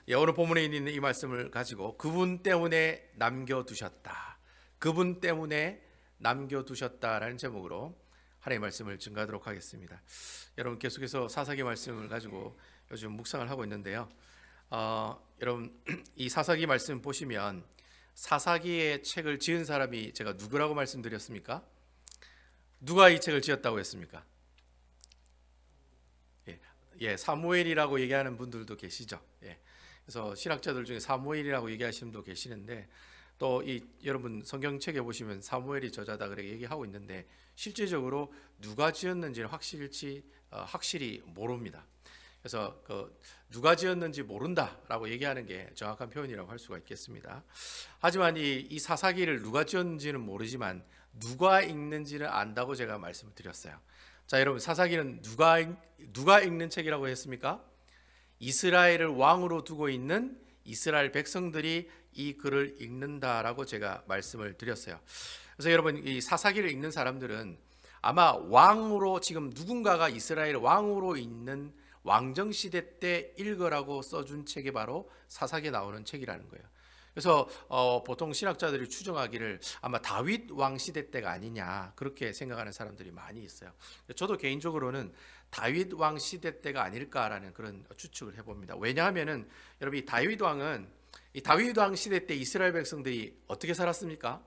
오늘 본문에 있는 이 말씀을 가지고 그분 때문에 남겨두셨다. 그분 때문에 남겨두셨다라는 제목으로 하나님의 말씀을 증거하도록 하겠습니다. 여러분 계속해서 사사기 말씀을 가지고 요즘 묵상을 하고 있는데요. 여러분 이 사사기 말씀 보시면 사사기의 책을 지은 사람이 제가 누구라고 말씀드렸습니까? 누가 이 책을 지었다고 했습니까? 사무엘이라고 얘기하는 분들도 계시죠. 그래서 신학자들 중에 사무엘이라고 얘기하시는 분도 계시는데 또 여러분 성경책에 보시면 사무엘이 저자다 그렇게 얘기하고 있는데 실제적으로 누가 지었는지는 확실히 모릅니다. 그래서 누가 지었는지 모른다라고 얘기하는 게 정확한 표현이라고 할 수가 있겠습니다. 하지만 이 사사기를 누가 지었는지는 모르지만 누가 읽는지는 안다고 제가 말씀을 드렸어요. 자, 여러분 사사기는 누가 읽는 책이라고 했습니까? 이스라엘을 왕으로 두고 있는 이스라엘 백성들이 이 글을 읽는다라고 제가 말씀을 드렸어요. 그래서 여러분 이 사사기를 읽는 사람들은 아마 왕으로 지금 누군가가 이스라엘 왕으로 있는 왕정시대 때 읽으라고 써준 책이 바로 사사기에 나오는 책이라는 거예요. 그래서 보통 신학자들이 추정하기를 아마 다윗 왕 시대 때가 아니냐 그렇게 생각하는 사람들이 많이 있어요. 저도 개인적으로는 다윗 왕 시대 때가 아닐까라는 그런 추측을 해봅니다. 왜냐하면은 여러분 이 다윗 왕 시대 때 이스라엘 백성들이 어떻게 살았습니까?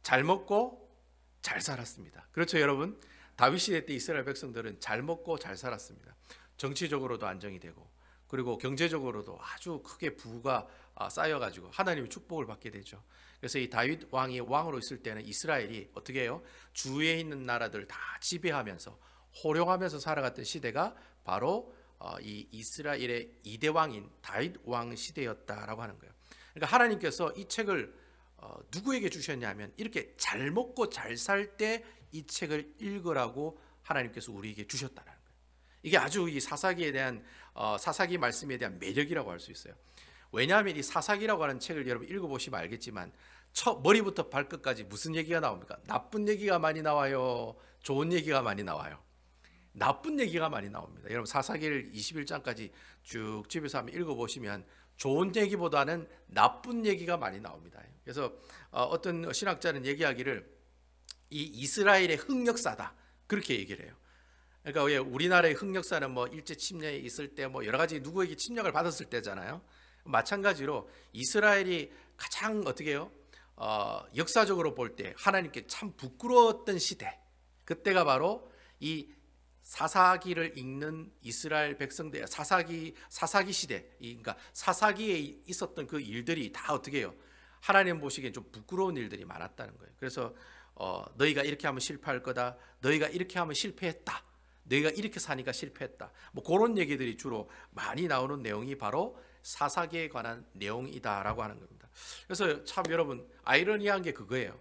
잘 먹고 잘 살았습니다. 그렇죠, 여러분? 다윗 시대 때 이스라엘 백성들은 잘 먹고 잘 살았습니다. 정치적으로도 안정이 되고 그리고 경제적으로도 아주 크게 부가 쌓여가지고 하나님의 축복을 받게 되죠. 그래서 이 다윗 왕이 왕으로 있을 때는 이스라엘이 어떻게 해요? 주위에 있는 나라들 다 지배하면서 호령하면서 살아갔던 시대가 바로 이 이스라엘의 2대 왕인 다윗 왕 시대였다라고 하는 거예요. 그러니까 하나님께서 이 책을 누구에게 주셨냐면 이렇게 잘 먹고 잘 살 때 이 책을 읽으라고 하나님께서 우리에게 주셨다는 거예요. 이게 아주 이 사사기에 대한 사사기 말씀에 대한 매력이라고 할 수 있어요. 왜냐하면 이 사사기라고 하는 책을 여러분 읽어보시면 알겠지만 머리부터 발끝까지 무슨 얘기가 나옵니까? 나쁜 얘기가 많이 나와요? 좋은 얘기가 많이 나와요? 나쁜 얘기가 많이 나옵니다. 여러분 사사기를 21장까지 쭉 집에서 한번 읽어보시면 좋은 얘기보다는 나쁜 얘기가 많이 나옵니다. 그래서 어떤 신학자는 얘기하기를 이 이스라엘의 흑역사다 그렇게 얘기를 해요. 그러니까 왜 우리나라의 흑역사는 뭐 일제 침략에 있을 때 뭐 여러 가지 누구에게 침략을 받았을 때잖아요. 마찬가지로 이스라엘이 가장 어떻게 해요? 역사적으로 볼 때 하나님께 참 부끄러웠던 시대, 그때가 바로 이 사사기를 읽는 이스라엘 백성들 사사기 시대, 그러니까 사사기에 있었던 그 일들이 다 어떻게 해요? 하나님 보시기엔 좀 부끄러운 일들이 많았다는 거예요. 그래서 너희가 이렇게 하면 실패할 거다, 너희가 이렇게 하면 실패했다, 너희가 이렇게 사니까 실패했다, 뭐 그런 얘기들이 주로 많이 나오는 내용이 바로 사사기에 관한 내용이다라고 하는 겁니다. 그래서 참 여러분 아이러니한 게 그거예요.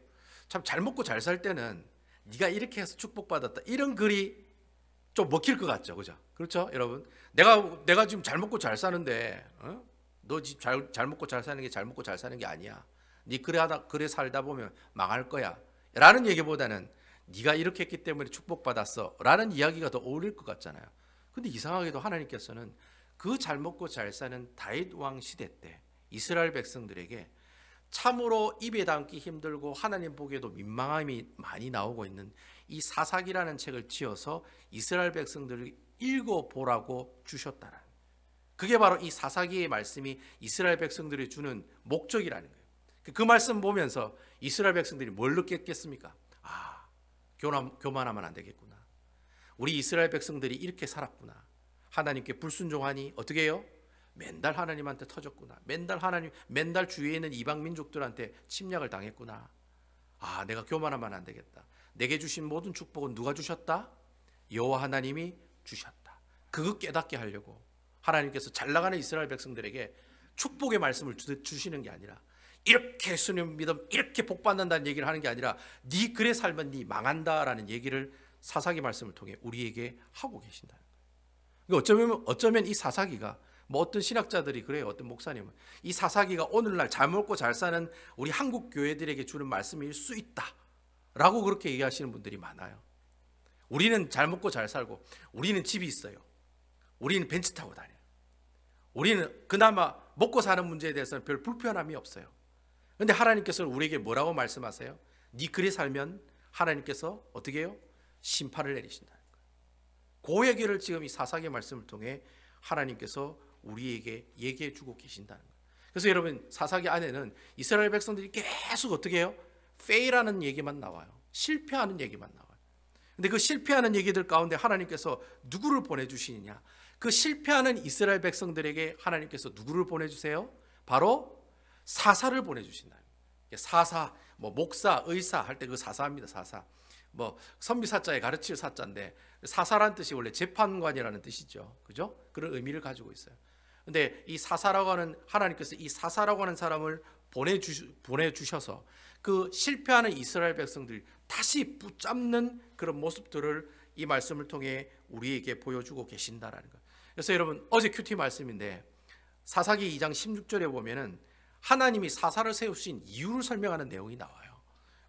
참 잘 먹고 잘 살 때는 네가 이렇게 해서 축복받았다 이런 글이 좀 먹힐 것 같죠, 그죠? 그렇죠, 여러분? 내가 지금 잘 먹고 잘 사는데, 너 잘 먹고 잘 사는 게 잘 먹고 잘 사는 게 아니야. 네 그래 살다 보면 망할 거야.라는 얘기보다는 네가 이렇게 했기 때문에 축복받았어라는 이야기가 더 어울릴 것 같잖아요. 근데 이상하게도 하나님께서는 그 잘 먹고 잘 사는 다윗 왕 시대 때 이스라엘 백성들에게 참으로 입에 담기 힘들고 하나님 보기에도 민망함이 많이 나오고 있는 이 사사기라는 책을 지어서 이스라엘 백성들을 읽어보라고 주셨다는, 그게 바로 이 사사기의 말씀이 이스라엘 백성들이 주는 목적이라는 거예요. 그 말씀 보면서 이스라엘 백성들이 뭘 느꼈겠습니까? 교만하면 안 되겠구나. 우리 이스라엘 백성들이 이렇게 살았구나. 하나님께 불순종하니 어떻게 해요? 맨날 하나님한테 터졌구나. 맨날 주위에 있는 이방 민족들한테 침략을 당했구나. 내가 교만하면 안 되겠다. 내게 주신 모든 축복은 누가 주셨다? 여호와 하나님이 주셨다. 그거 깨닫게 하려고 하나님께서 잘 나가는 이스라엘 백성들에게 축복의 말씀을 주시는 게 아니라 이렇게 예수님 믿음 이렇게 복 받는다는 얘기를 하는 게 아니라 네 그래 살면 네 망한다라는 얘기를 사사기 말씀을 통해 우리에게 하고 계신다는 거예요. 어쩌면 이 사사기가 뭐 어떤 신학자들이 그래요. 어떤 목사님은 이 사사기가 오늘날 잘 먹고 잘 사는 우리 한국 교회들에게 주는 말씀일 수 있다라고 그렇게 얘기하시는 분들이 많아요. 우리는 잘 먹고 잘 살고 우리는 집이 있어요. 우리는 벤츠 타고 다녀요. 우리는 그나마 먹고 사는 문제에 대해서는 별 불편함이 없어요. 그런데 하나님께서는 우리에게 뭐라고 말씀하세요? 네 그리 살면 하나님께서 어떻게 해요? 심판을 내리신다는 거예요. 그 얘기를 지금 이 사사기의 말씀을 통해 하나님께서 우리에게 얘기해 주고 계신다는 거예요. 그래서 여러분, 사사기 안에는 이스라엘 백성들이 계속 어떻게 해요? 페일하는 얘기만 나와요. 실패하는 얘기만 나와요. 근데 그 실패하는 얘기들 가운데 하나님께서 누구를 보내주시느냐? 그 실패하는 이스라엘 백성들에게 하나님께서 누구를 보내주세요? 바로 사사를 보내주신다. 사사, 뭐 목사, 의사 할 때 그 사사입니다. 사사. 뭐 선비사자에 가르칠 사자인데 사사라는 뜻이 원래 재판관이라는 뜻이죠. 그죠? 그런 의미를 가지고 있어요. 근데 이 사사라고 하는, 하나님께서 이 사사라고 하는 사람을 보내주셔서 그 실패하는 이스라엘 백성들 다시 붙잡는 그런 모습들을 이 말씀을 통해 우리에게 보여주고 계신다라는 거예요. 그래서 여러분, 어제 큐티 말씀인데 사사기 2장 16절에 보면은 하나님이 사사를 세우신 이유를 설명하는 내용이 나와요.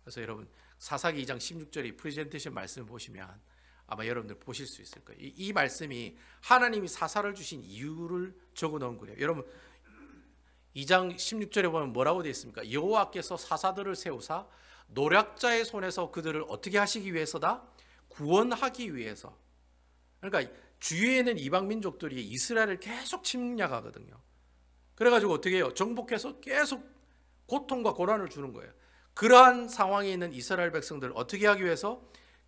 그래서 여러분, 사사기 2장 16절의 프레젠테이션 말씀을 보시면 아마 여러분들 보실 수 있을 거예요. 이 말씀이 하나님이 사사를 주신 이유를 적어 놓은 거예요. 여러분, 2장 16절에 보면 뭐라고 되어 있습니까? 여호와께서 사사들을 세우사 노략자의 손에서 그들을 어떻게 하시기 위해서다? 구원하기 위해서. 그러니까 주위에 있는 이방 민족들이 이스라엘을 계속 침략하거든요. 그래가지고 어떻게 해요? 정복해서 계속 고통과 고난을 주는 거예요. 그러한 상황에 있는 이스라엘 백성들을 어떻게 하기 위해서?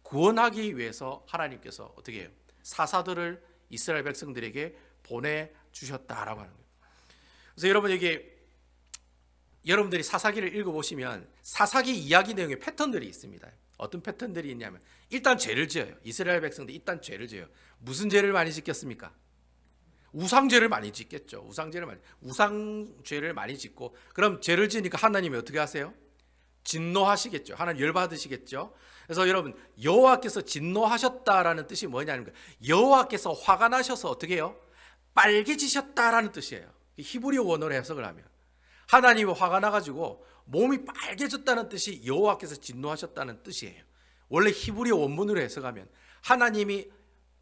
구원하기 위해서 하나님께서 어떻게 해요? 사사들을 이스라엘 백성들에게 보내주셨다라고 하는 거예요. 그래서 여러분, 이게 여러분들이 사사기를 읽어보시면 사사기 이야기 내용에 패턴들이 있습니다. 어떤 패턴들이 있냐면, 일단 죄를 지어요. 이스라엘 백성들이 일단 죄를 지어요. 무슨 죄를 많이 짓겠습니까? 우상죄를 많이 짓겠죠. 우상죄를 많이 짓고, 그럼 죄를 지으니까 하나님이 어떻게 하세요? 진노하시겠죠. 하나님 열받으시겠죠. 그래서 여러분, 여호와께서 진노하셨다라는 뜻이 뭐냐는 거예요. 여호와께서 화가 나셔서 어떻게 해요? 빨개지셨다라는 뜻이에요. 히브리어 원어로 해석을 하면 하나님이 화가 나가지고 몸이 빨개졌다는 뜻이 여호와께서 진노하셨다는 뜻이에요. 원래 히브리어 원문으로 해석하면 하나님이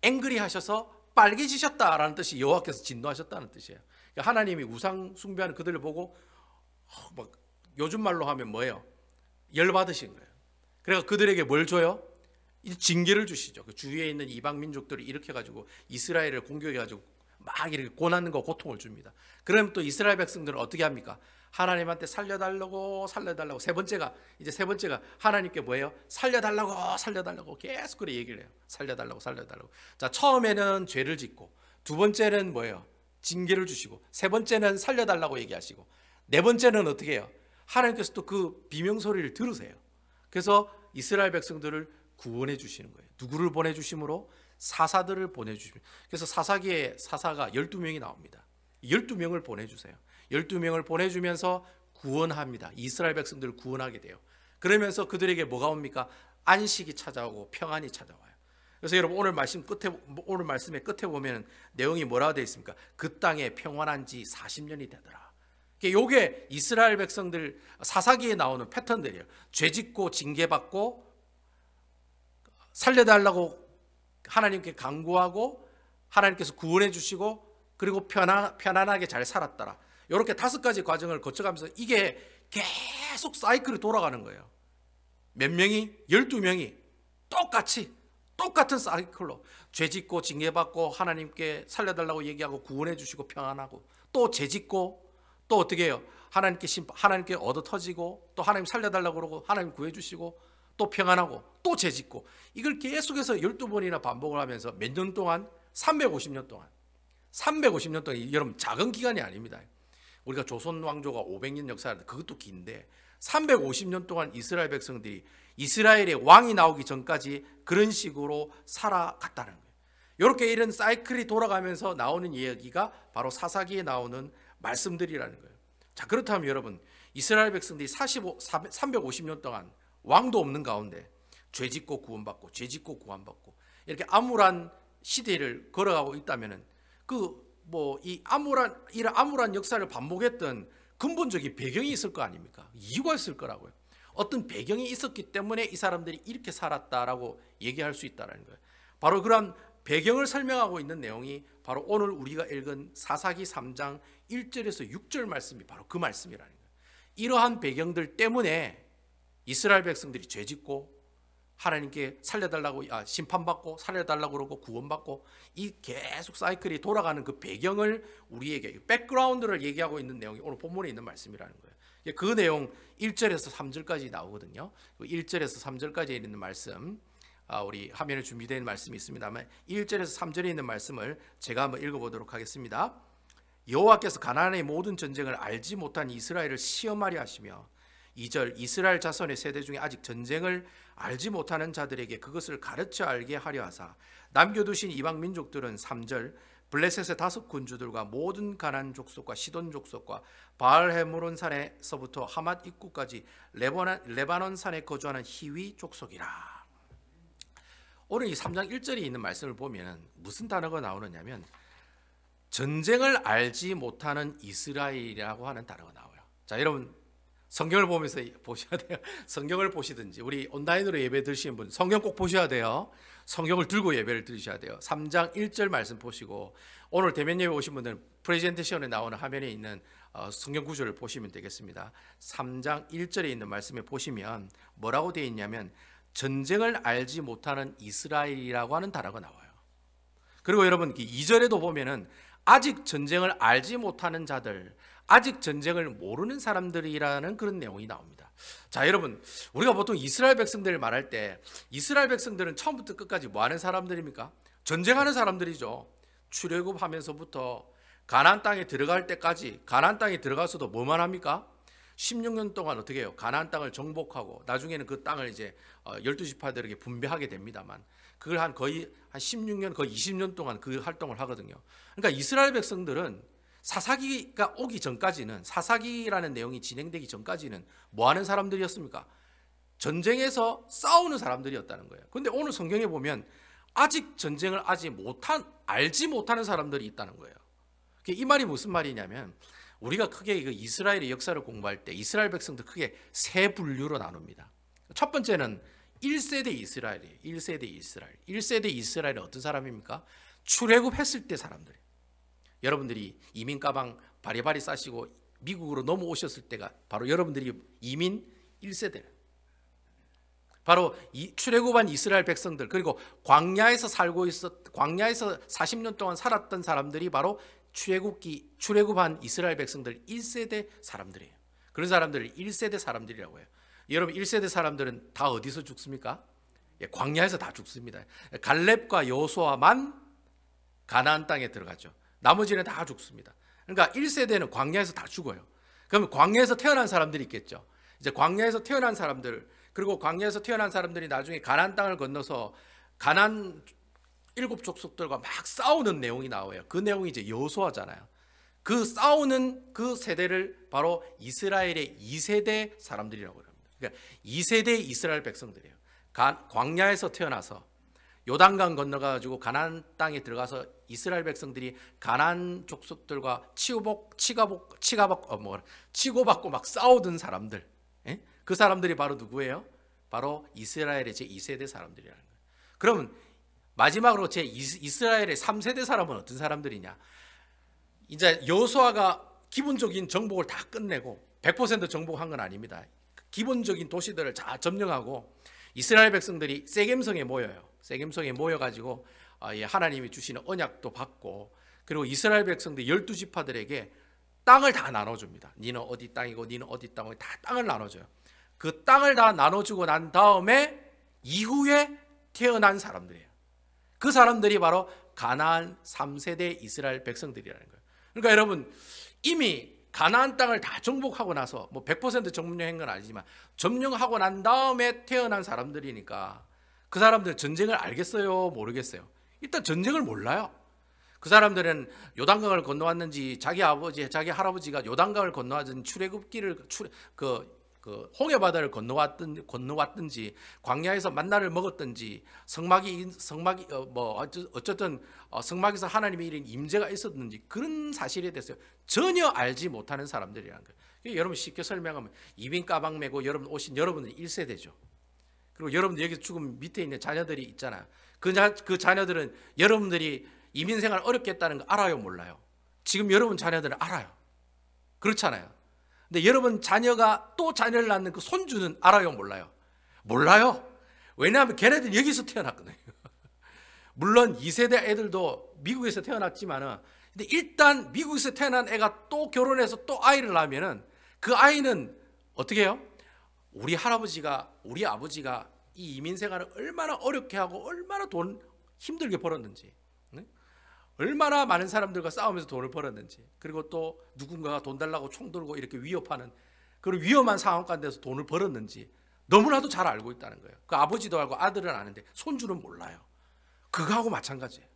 앵그리 하셔서 빨개지셨다라는 뜻이 여호와께서 진노하셨다는 뜻이에요. 그러니까 하나님이 우상 숭배하는 그들을 보고 막 요즘 말로 하면 뭐예요? 열받으신 거예요. 그래서 그들에게 뭘 줘요? 징계를 주시죠. 그 주위에 있는 이방 민족들을 일으켜가지고 이스라엘을 공격해가지고 막 이렇게 고난과 고통을 줍니다. 그럼 또 이스라엘 백성들은 어떻게 합니까? 하나님한테 살려달라고 세 번째가 하나님께 뭐예요? 살려달라고 계속 그래 얘기를 해요. 살려달라고. 자, 처음에는 죄를 짓고, 두 번째는 뭐예요? 징계를 주시고, 세 번째는 살려달라고 얘기하시고, 네 번째는 어떻게 해요? 하나님께서 또 그 비명소리를 들으세요. 그래서 이스라엘 백성들을 구원해 주시는 거예요. 누구를 보내주심으로? 사사들을 보내주십니다. 그래서 사사기에 사사가 12명이 나옵니다. 12명을 보내주세요. 12명을 보내주면서 구원합니다. 이스라엘 백성들을 구원하게 돼요. 그러면서 그들에게 뭐가 옵니까? 안식이 찾아오고 평안이 찾아와요. 그래서 여러분, 오늘 말씀의 끝에 보면 내용이 뭐라고 되어 있습니까? 그 땅에 평안한 지 40년이 되더라. 이게 이스라엘 백성들 사사기에 나오는 패턴들이에요. 죄짓고 징계받고 살려달라고 하나님께 간구하고 하나님께서 구원해 주시고, 그리고 편안하게 잘 살았더라. 이렇게 5가지 과정을 거쳐가면서 이게 계속 사이클이 돌아가는 거예요. 몇 명이? 12명이 똑같은 사이클로 죄짓고 징계받고 하나님께 살려달라고 얘기하고 구원해 주시고 평안하고, 또 죄짓고 또 어떻게 해요? 하나님께 얻어 터지고, 또 하나님 살려달라고 그러고 하나님 구해 주시고, 또 평안하고, 또 죄짓고, 이걸 계속해서 12번이나 반복을 하면서 몇 년 동안? 350년 동안 여러분, 작은 기간이 아닙니다. 우리가 조선 왕조가 500년 역사하는데 그것도 긴데 350년 동안 이스라엘 백성들이 이스라엘의 왕이 나오기 전까지 그런 식으로 살아갔다는 거예요. 이렇게 이런 사이클이 돌아가면서 나오는 이야기가 바로 사사기에 나오는 말씀들이라는 거예요. 자, 그렇다면 여러분, 이스라엘 백성들이 350년 동안 왕도 없는 가운데 죄짓고 구원받고 이렇게 암울한 시대를 걸어가고 있다면은 이런 암울한 역사를 반복했던 근본적인 배경이 있을 거 아닙니까? 이유가 있을 거라고요. 어떤 배경이 있었기 때문에 이 사람들이 이렇게 살았다라고 얘기할 수 있다는 거예요. 바로 그런 배경을 설명하고 있는 내용이 바로 오늘 우리가 읽은 사사기 3장 1절에서 6절 말씀이 바로 그 말씀이라는 거예요. 이러한 배경들 때문에 이스라엘 백성들이 죄짓고 하나님께 살려달라고 심판받고 살려달라고 그러고 구원받고 이 계속 사이클이 돌아가는 그 배경을 우리에게 백그라운드를 얘기하고 있는 내용이 오늘 본문에 있는 말씀이라는 거예요. 그 내용 1절에서 3절까지 나오거든요. 1절에서 3절까지 있는 말씀 우리 화면에 준비된 말씀이 있습니다만 1절에서 3절에 있는 말씀을 제가 한번 읽어보도록 하겠습니다. 여호와께서 가나안의 모든 전쟁을 알지 못한 이스라엘을 시험하려 하시며 2절 이스라엘 자손의 세대 중에 아직 전쟁을 알지 못하는 자들에게 그것을 가르쳐 알게 하려 하사 남겨두신 이방 민족들은 3절 블레셋의 5 군주들과 모든 가나안 족속과 시돈 족속과 바알 헤므론 산에서부터 하맛 입구까지 레바논 산에 거주하는 히위 족속이라. 오늘 이 3장 1절에 있는 말씀을 보면 무슨 단어가 나오느냐면 전쟁을 알지 못하는 이스라엘이라고 하는 단어가 나와요. 자, 여러분 성경을 보면서 보셔야 돼요. 성경을 보시든지 우리 온라인으로 예배 드리시는 분 성경 꼭 보셔야 돼요. 성경을 들고 예배를 드리셔야 돼요. 3장 1절 말씀 보시고 오늘 대면 예배 오신 분들은 프레젠테이션에 나오는 화면에 있는 성경 구절을 보시면 되겠습니다. 3장 1절에 있는 말씀에 보시면 뭐라고 되어 있냐면 전쟁을 알지 못하는 이스라엘이라고 하는 단어가 나와요. 그리고 여러분 2절에도 보면은 아직 전쟁을 알지 못하는 자들, 아직 전쟁을 모르는 사람들이라는 그런 내용이 나옵니다. 자, 여러분 우리가 보통 이스라엘 백성들을 말할 때 이스라엘 백성들은 처음부터 끝까지 뭐 하는 사람들입니까? 전쟁하는 사람들이죠. 출애굽하면서부터 가나안 땅에 들어갈 때까지 가나안 땅에 들어가서도 뭐만 합니까? 16년 동안 어떻게 해요? 가나안 땅을 정복하고 나중에는 그 땅을 이제 12지파들에게 분배하게 됩니다만 그걸 거의 한 16년 거의 20년 동안 그 활동을 하거든요. 그러니까 이스라엘 백성들은 사사기가 오기 전까지는 사사기라는 내용이 진행되기 전까지는 뭐 하는 사람들이었습니까? 전쟁에서 싸우는 사람들이었다는 거예요. 그런데 오늘 성경에 보면 아직 전쟁을 알지 못하는 사람들이 있다는 거예요. 이 말이 무슨 말이냐면 우리가 크게 이스라엘의 역사를 공부할 때 이스라엘 백성들 크게 세 분류로 나눕니다. 첫 번째는 1세대 이스라엘이에요. 1세대 이스라엘. 1세대 이스라엘은 어떤 사람입니까? 출애굽했을 때 사람들이에요. 여러분들이 이민 가방 바리바리 싸시고 미국으로 넘어오셨을 때가 바로 여러분들이 이민 1세대예요. 바로 이 출애굽한 이스라엘 백성들 그리고 광야에서 40년 동안 살았던 사람들이 바로 출애굽한 이스라엘 백성들 1세대 사람들이에요. 그런 사람들을 1세대 사람들이라고 해요. 여러분 1세대 사람들은 다 어디서 죽습니까? 광야에서 다 죽습니다. 갈렙과 여호수아만 가나안 땅에 들어갔죠. 나머지는 다 죽습니다. 그러니까 1세대는 광야에서 다 죽어요. 그러면 광야에서 태어난 사람들이 있겠죠. 이제 광야에서 태어난 사람들 그리고 광야에서 태어난 사람들이 나중에 가나안 땅을 건너서 가나안 7족속들과 막 싸우는 내용이 나와요. 그 내용이 이제 여호수아잖아요. 그 싸우는 그 세대를 바로 이스라엘의 2세대 사람들이라고 합니다. 그러니까 2세대 이스라엘 백성들이에요. 광야에서 태어나서 요단강 건너가지고 가나안 땅에 들어가서 이스라엘 백성들이 가나안 족속들과 치고받고 막 싸우던 사람들. 그 사람들이 바로 누구예요? 바로 이스라엘의 제2세대 사람들이라는 거예요. 그러면 마지막으로 이스라엘의 3세대 사람은 어떤 사람들이냐? 이제 여호수아가 기본적인 정복을 다 끝내고 100% 정복한 건 아닙니다. 기본적인 도시들을 다 점령하고 이스라엘 백성들이 세겜성에 모여요. 세겜성에 모여가지고 하나님이 주시는 언약도 받고 그리고 이스라엘 백성들 12지파들에게 땅을 다 나눠줍니다. 니는 어디 땅이고 니는 어디 땅이고 다 땅을 나눠줘요. 그 땅을 다 나눠주고 난 다음에 이후에 태어난 사람들이에요. 그 사람들이 바로 가나안 3세대 이스라엘 백성들이라는 거예요. 그러니까 여러분 이미 가나안 땅을 다 정복하고 나서 뭐 100% 점령한 건 아니지만 점령하고 난 다음에 태어난 사람들이니까 그 사람들은 전쟁을 알겠어요? 모르겠어요? 일단 전쟁을 몰라요. 그 사람들은 요단강을 건너왔는지 자기 아버지, 자기 할아버지가 요단강을 건너왔든지 출애굽기를 홍해바다를 건너왔든지 광야에서 만나를 먹었든지 어쨌든 성막에서 하나님의 이런 임재가 있었는지 그런 사실에 대해서 전혀 알지 못하는 사람들이라는 거예요. 여러분 쉽게 설명하면 이민 가방 메고 여러분 오신 여러분들이 1세대죠. 그리고 여러분들 여기 죽은 밑에 있는 자녀들이 있잖아요. 그 자녀들은 여러분들이 이민생활 어렵게 했다는 거 알아요, 몰라요? 지금 여러분 자녀들은 알아요. 그렇잖아요. 근데 여러분 자녀가 또 자녀를 낳는 그 손주는 알아요, 몰라요? 몰라요. 왜냐하면 걔네들 여기서 태어났거든요. 물론 2세대 애들도 미국에서 태어났지만은, 근데 일단 미국에서 태어난 애가 또 결혼해서 또 아이를 낳으면은 그 아이는 어떻게 해요? 우리 할아버지가, 우리 아버지가 이 이민 생활을 얼마나 어렵게 하고 얼마나 돈 힘들게 벌었는지, 얼마나 많은 사람들과 싸우면서 돈을 벌었는지, 그리고 또 누군가가 돈 달라고 총 들고 이렇게 위협하는 그런 위험한 상황 가운데서 돈을 벌었는지 너무나도 잘 알고 있다는 거예요. 그 아버지도 알고 아들은 아는데 손주는 몰라요. 그거하고 마찬가지예요.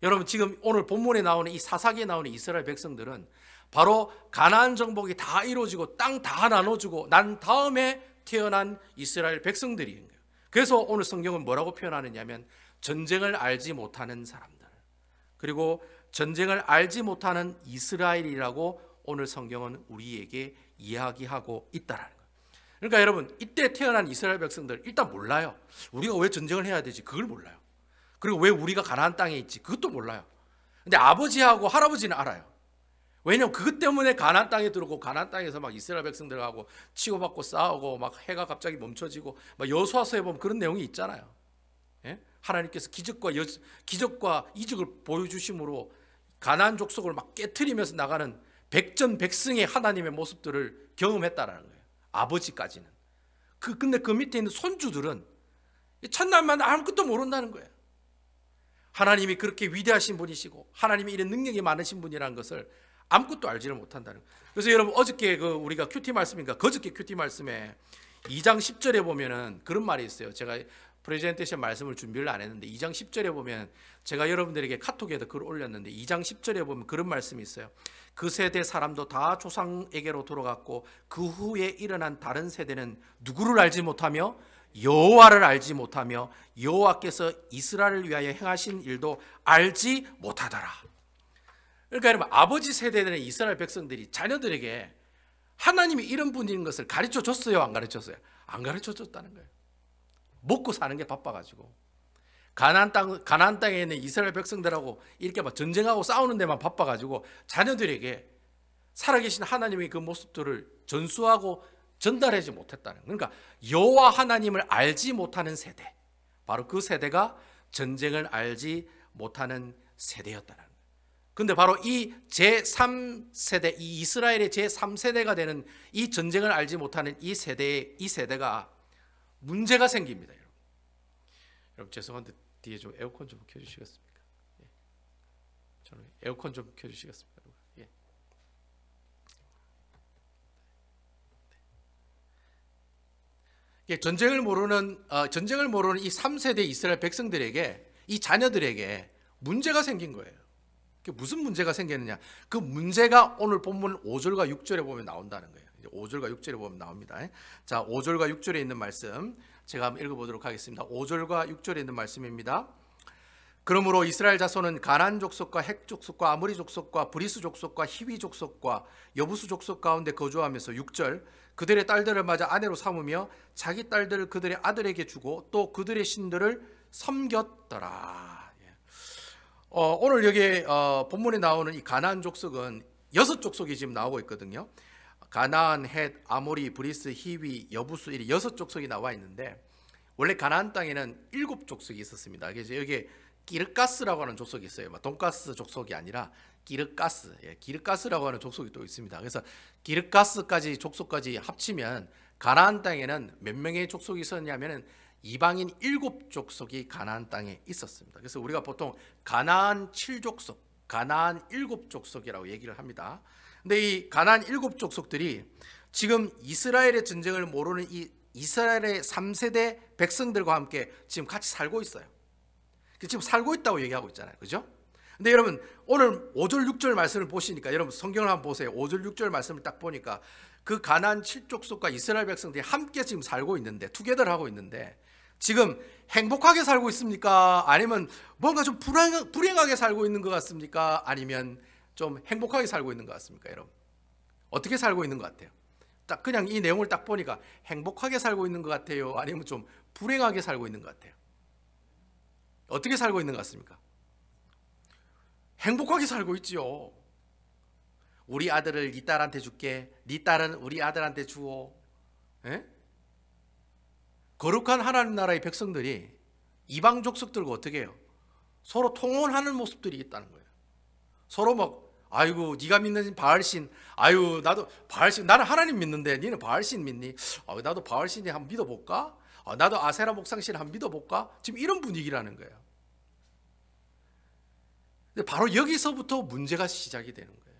여러분, 지금 오늘 본문에 나오는 이 사사기에 나오는 이스라엘 백성들은 바로 가나안 정복이 다 이루어지고 땅 다 나눠주고 난 다음에 태어난 이스라엘 백성들인 거예요. 그래서 오늘 성경은 뭐라고 표현하느냐면 전쟁을 알지 못하는 사람들, 그리고 전쟁을 알지 못하는 이스라엘이라고 오늘 성경은 우리에게 이야기하고 있다라는 거예요. 그러니까 여러분, 이때 태어난 이스라엘 백성들 일단 몰라요. 우리가 왜 전쟁을 해야 되지? 그걸 몰라요. 그리고 왜 우리가 가나안 땅에 있지? 그것도 몰라요. 근데 아버지하고 할아버지는 알아요. 왜냐면 그것 때문에 가나안 땅에 들어오고 가나안 땅에서 막 이스라엘 백성들하고 치고받고 싸우고 막 해가 갑자기 멈춰지고 막 여호수아서에 보면 그런 내용이 있잖아요. 예? 하나님께서 기적과 이적을 보여주심으로 가나안 족속을 막 깨트리면서 나가는 백전백승의 하나님의 모습들을 경험했다라는 거예요. 아버지까지는. 근데 그 밑에 있는 손주들은 첫날만 아무것도 모른다는 거예요. 하나님이 그렇게 위대하신 분이시고 하나님이 이런 능력이 많으신 분이라는 것을 아무것도 알지를 못한다는 거예요. 그래서 여러분, 어저께 우리가 큐티 말씀인가 그저께 큐티 말씀에 2장 10절에 보면은 그런 말이 있어요. 제가 프레젠테이션 말씀을 준비를 안 했는데 2장 10절에 보면 제가 여러분들에게 카톡에도 글을 올렸는데 2장 10절에 보면 그런 말씀이 있어요. 그 세대 사람도 다 조상에게로 돌아갔고 그 후에 일어난 다른 세대는 누구를 알지 못하며 여호와를 알지 못하며 여호와께서 이스라엘을 위하여 행하신 일도 알지 못하더라. 그러니까 여러분, 아버지 세대들의 이스라엘 백성들이 자녀들에게 하나님이 이런 분인 것을 가르쳐 줬어요, 안 가르쳐 줬어요? 안 가르쳐 줬다는 거예요. 먹고 사는 게 바빠가지고 가나안 땅에 있는 이스라엘 백성들하고 이렇게 막 전쟁하고 싸우는 데만 바빠가지고 자녀들에게 살아계신 하나님의 그 모습들을 전수하고 전달하지 못했다는 거예요. 그러니까 여호와 하나님을 알지 못하는 세대, 바로 그 세대가 전쟁을 알지 못하는 세대였다는 거예요. 근데 바로 이 제3세대, 이 이스라엘의 제3세대가 되는 이 전쟁을 알지 못하는 이 세대가 문제가 생깁니다. 여러분 죄송한데 뒤에 좀 에어컨 좀 켜주시겠습니까? 예. 저는 에어컨 좀 켜주시겠습니까? 예. 예. 전쟁을 모르는 이 3세대 이스라엘 백성들에게, 이 자녀들에게 문제가 생긴 거예요. 무슨 문제가 생겼느냐? 그 문제가 오늘 본문 5절과 6절에 보면 나온다는 거예요. 5절과 6절에 보면 나옵니다. 자, 5절과 6절에 있는 말씀 제가 한번 읽어보도록 하겠습니다. 5절과 6절에 있는 말씀입니다. 그러므로 이스라엘 자손은 가나안 족속과 헷 족속과 아모리 족속과 브리스 족속과 히위 족속과 여부수 족속 가운데 거주하면서 6절 그들의 딸들을 맞아 아내로 삼으며 자기 딸들을 그들의 아들에게 주고 또 그들의 신들을 섬겼더라. 오늘 여기 본문에 나오는 이 가나안 족속은 6족속이 지금 나오고 있거든요. 가나안, 헷, 아모리, 브리스, 히위, 여부수 이렇게 6족속이 나와 있는데 원래 가나안 땅에는 7족속이 있었습니다. 그래서 여기 기르가스라고 하는 족속이 있어요. 돈가스 족속이 아니라 기르가스, 기르가스라고 하는 족속이 또 있습니다. 그래서 기르가스까지 족속까지 합치면 가나안 땅에는 몇 명의 족속이 있었냐면은 이방인 7족속이 가나안 땅에 있었습니다. 그래서 우리가 보통 가나안 7족속, 가나안 7족속이라고 얘기를 합니다. 근데 이 가나안 7족속들이 지금 이스라엘의 전쟁을 모르는 이 이스라엘의 3세대 백성들과 함께 지금 같이 살고 있어요. 지금 살고 있다고 얘기하고 있잖아요. 그죠? 근데 여러분, 오늘 5절 6절 말씀을 보시니까 여러분 성경을 한번 보세요. 5절 6절 말씀을 딱 보니까 그 가나안 7족속과 이스라엘 백성들이 함께 지금 살고 있는데, 투게더를 하고 있는데 지금 행복하게 살고 있습니까? 아니면 뭔가 좀 불행하게 살고 있는 것 같습니까? 아니면 좀 행복하게 살고 있는 것 같습니까? 여러분 어떻게 살고 있는 것 같아요? 딱 그냥 이 내용을 딱 보니까 행복하게 살고 있는 것 같아요? 아니면 좀 불행하게 살고 있는 것 같아요? 어떻게 살고 있는 것 같습니까? 행복하게 살고 있지요. 우리 아들을 네 딸한테 줄게, 네 딸은 우리 아들한테 주오. 에? 거룩한 하나님 나라의 백성들이 이방 족속들과 어떻게 해요? 서로 통혼하는 모습들이 있다는 거예요. 서로 막 아이고 네가 믿는 바알신, 아유 나도 바알신, 나는 하나님 믿는데 니는 바알신 믿니? 나도 바알신이 한번 믿어볼까? 나도 아세라 목상신 한번 믿어볼까? 지금 이런 분위기라는 거예요. 근데 바로 여기서부터 문제가 시작이 되는 거예요.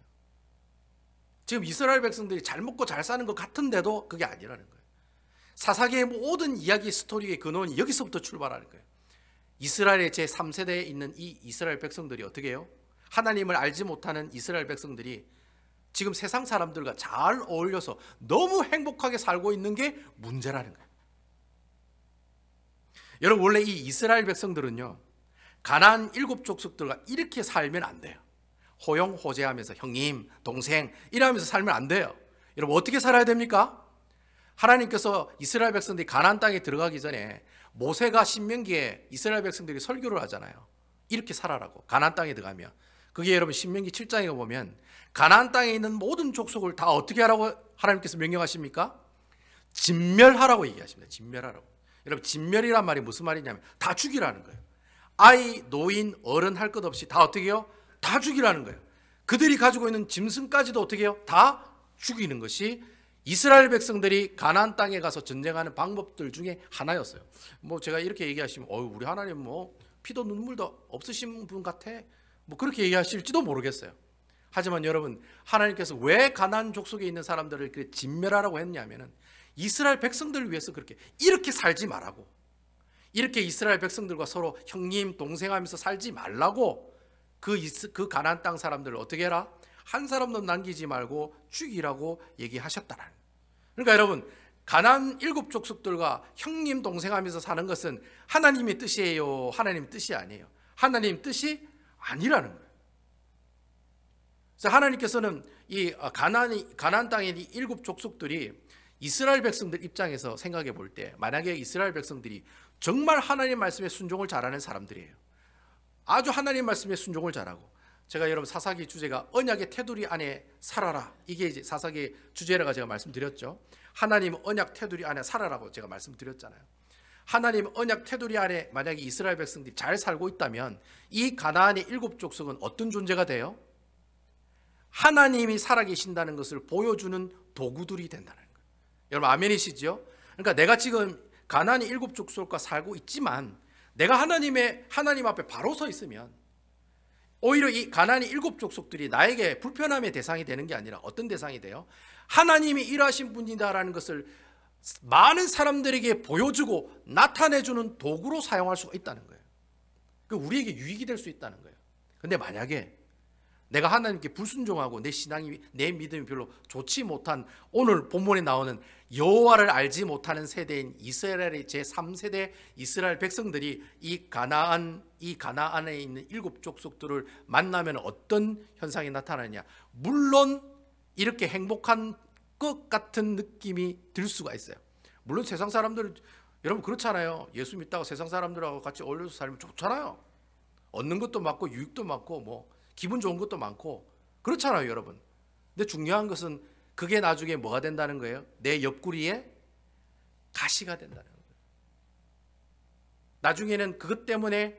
지금 이스라엘 백성들이 잘 먹고 잘 사는 것 같은데도 그게 아니라는 거예요. 사사기의 모든 이야기 스토리의 근원이 여기서부터 출발하는 거예요. 이스라엘의 제3세대에 있는 이 이스라엘 백성들이 어떻게 해요? 하나님을 알지 못하는 이스라엘 백성들이 지금 세상 사람들과 잘 어울려서 너무 행복하게 살고 있는 게 문제라는 거예요. 여러분, 원래 이 이스라엘 백성들은요, 가나안 7족속들과 이렇게 살면 안 돼요. 호용호제하면서 형님, 동생 이러면서 살면 안 돼요. 여러분, 어떻게 살아야 됩니까? 하나님께서 이스라엘 백성들이 가나안 땅에 들어가기 전에 모세가 신명기에 이스라엘 백성들이 설교를 하잖아요. 이렇게 살아라고. 가나안 땅에 들어가면. 그게 여러분 신명기 7장에 보면 가나안 땅에 있는 모든 족속을 다 어떻게 하라고 하나님께서 명령하십니까? 진멸하라고 얘기하십니다. 진멸하라고. 여러분, 진멸이란 말이 무슨 말이냐면 다 죽이라는 거예요. 아이, 노인, 어른 할 것 없이 다 어떻게 해요? 다 죽이라는 거예요. 그들이 가지고 있는 짐승까지도 어떻게 해요? 다 죽이는 것이 이스라엘 백성들이 가나안 땅에 가서 전쟁하는 방법들 중에 하나였어요. 뭐 제가 이렇게 얘기하시면 우리 하나님 뭐 피도 눈물도 없으신 분 같아, 뭐 그렇게 얘기하실지도 모르겠어요. 하지만 여러분, 하나님께서 왜 가나안 족속에 있는 사람들을 그렇게 진멸하라고 했냐면은 이스라엘 백성들을 위해서 그렇게 이렇게 살지 말라고, 이렇게 이스라엘 백성들과 서로 형님 동생 하면서 살지 말라고 그 가나안 땅 사람들을 어떻게 해라? 한 사람도 남기지 말고 죽이라고 얘기하셨다는. 그러니까 여러분, 가나안 7족속들과 형님 동생 하면서 사는 것은 하나님의 뜻이에요, 하나님 뜻이 아니에요? 하나님 뜻이 아니라는 거예요. 그래서 하나님께서는 이 가나안 땅의 이 7족속들이 이스라엘 백성들 입장에서 생각해 볼 때, 만약에 이스라엘 백성들이 정말 하나님 말씀에 순종을 잘하는 사람들이에요. 아주 하나님 말씀에 순종을 잘하고, 제가 여러분 사사기 주제가 언약의 테두리 안에 살아라, 이게 이제 사사기 주제라고 제가 말씀드렸죠. 하나님 언약 테두리 안에 살아라고 제가 말씀드렸잖아요. 하나님 언약 테두리 안에 만약에 이스라엘 백성들이 잘 살고 있다면 이 가나안의 7족속은 어떤 존재가 돼요? 하나님이 살아계신다는 것을 보여주는 도구들이 된다는 거예요. 여러분 아멘이시죠? 그러니까 내가 지금 가나안의 7족속과 살고 있지만 내가 하나님 앞에 바로 서 있으면 오히려 이 가나안의 7족속들이 나에게 불편함의 대상이 되는 게 아니라 어떤 대상이 돼요? 하나님이 일하신 분이다라는 것을 많은 사람들에게 보여주고 나타내주는 도구로 사용할 수가 있다는 거예요. 그 우리에게 유익이 될 수 있다는 거예요. 근데 만약에 내가 하나님께 불순종하고 내 신앙이, 내 믿음이 별로 좋지 못한, 오늘 본문에 나오는 여호와를 알지 못하는 세대인 이스라엘의 제3세대 이스라엘 백성들이 이 가나안에 있는 7족속들을 만나면 어떤 현상이 나타나느냐? 물론 이렇게 행복한 것 같은 느낌이 들 수가 있어요. 물론 세상 사람들, 여러분 그렇잖아요. 예수 믿다가 세상 사람들하고 같이 어울려서 살면 좋잖아요. 얻는 것도 많고 유익도 많고 뭐 기분 좋은 것도 많고 그렇잖아요, 여러분. 근데 중요한 것은 그게 나중에 뭐가 된다는 거예요? 내 옆구리에 가시가 된다는 거예요. 나중에는 그것 때문에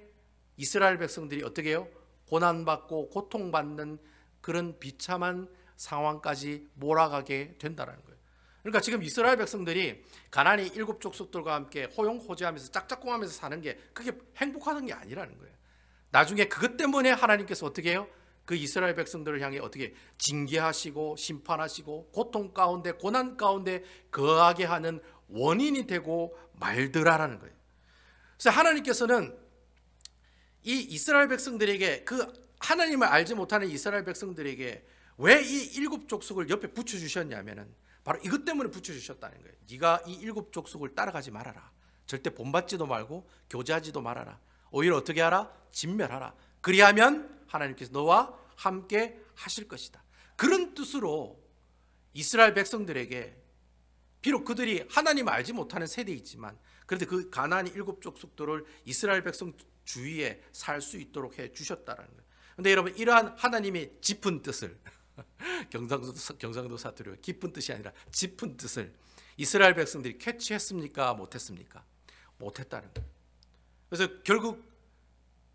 이스라엘 백성들이 어떻게 해요? 고난받고 고통받는 그런 비참한 상황까지 몰아가게 된다는 거예요. 그러니까 지금 이스라엘 백성들이 가나안의 7족속들과 함께 호용호제하면서 짝짝꿍하면서 사는 게 그게 행복하던 게 아니라는 거예요. 나중에 그것 때문에 하나님께서 어떻게 해요? 그 이스라엘 백성들을 향해 어떻게 징계하시고 심판하시고 고통 가운데 고난 가운데 거하게 하는 원인이 되고 말더라라는 거예요. 그래서 하나님께서는 이 이스라엘 백성들에게, 그 하나님을 알지 못하는 이스라엘 백성들에게 왜 이 7족속을 옆에 붙여주셨냐면은 바로 이것 때문에 붙여주셨다는 거예요. 네가 이 7족속을 따라가지 말아라. 절대 본받지도 말고 교제하지도 말아라. 오히려 어떻게 하라? 진멸하라. 그리하면 하나님께서 너와 함께 하실 것이다. 그런 뜻으로 이스라엘 백성들에게, 비록 그들이 하나님을 알지 못하는 세대이지만 그래도 그 가나안의 7족속들을 이스라엘 백성 주위에 살 수 있도록 해 주셨다라는 거예요. 근데 여러분, 이러한 하나님의 짚은 뜻을 경상도 사투리로 깊은 뜻이 아니라 짚은 뜻을 이스라엘 백성들이 캐치했습니까? 못했습니까? 못했다는 거예요. 그래서 결국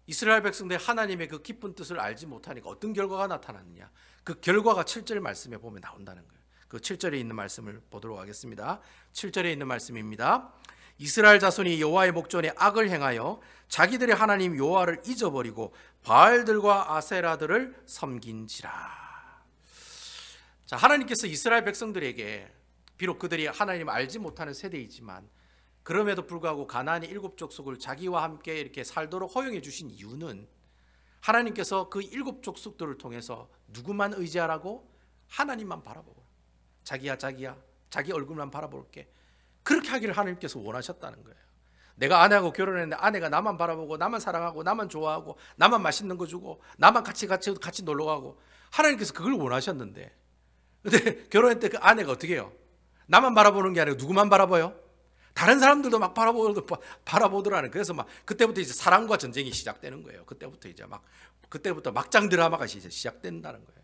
이스라엘 백성들이 하나님의 그 깊은 뜻을 알지 못하니까 어떤 결과가 나타났느냐, 그 결과가 7절 말씀에 보면 나온다는 거예요. 그 7절에 있는 말씀을 보도록 하겠습니다. 7절에 있는 말씀입니다. 이스라엘 자손이 여호와의 목전에 악을 행하여 자기들의 하나님 여호와를 잊어버리고 바알들과 아세라들을 섬긴지라. 자, 하나님께서 이스라엘 백성들에게 비록 그들이 하나님을 알지 못하는 세대이지만 그럼에도 불구하고 가나안의 7족속을 자기와 함께 이렇게 살도록 허용해 주신 이유는 하나님께서 그 7족속들을 통해서 누구만 의지하라고? 하나님만 바라보고, 자기야 자기 얼굴만 바라볼게, 그렇게 하기를 하나님께서 원하셨다는 거예요. 내가 아내하고 결혼했는데 아내가 나만 바라보고 나만 사랑하고 나만 좋아하고 나만 맛있는 거 주고 나만 같이 놀러 가고, 하나님께서 그걸 원하셨는데, 근데 결혼할 때 그 아내가 어떻게 해요? 나만 바라보는 게 아니고 누구만 바라봐요? 다른 사람들도 막 바라보더라는. 그래서 막 그때부터 이제 사랑과 전쟁이 시작되는 거예요. 그때부터 막장 드라마가 이제 시작된다는 거예요.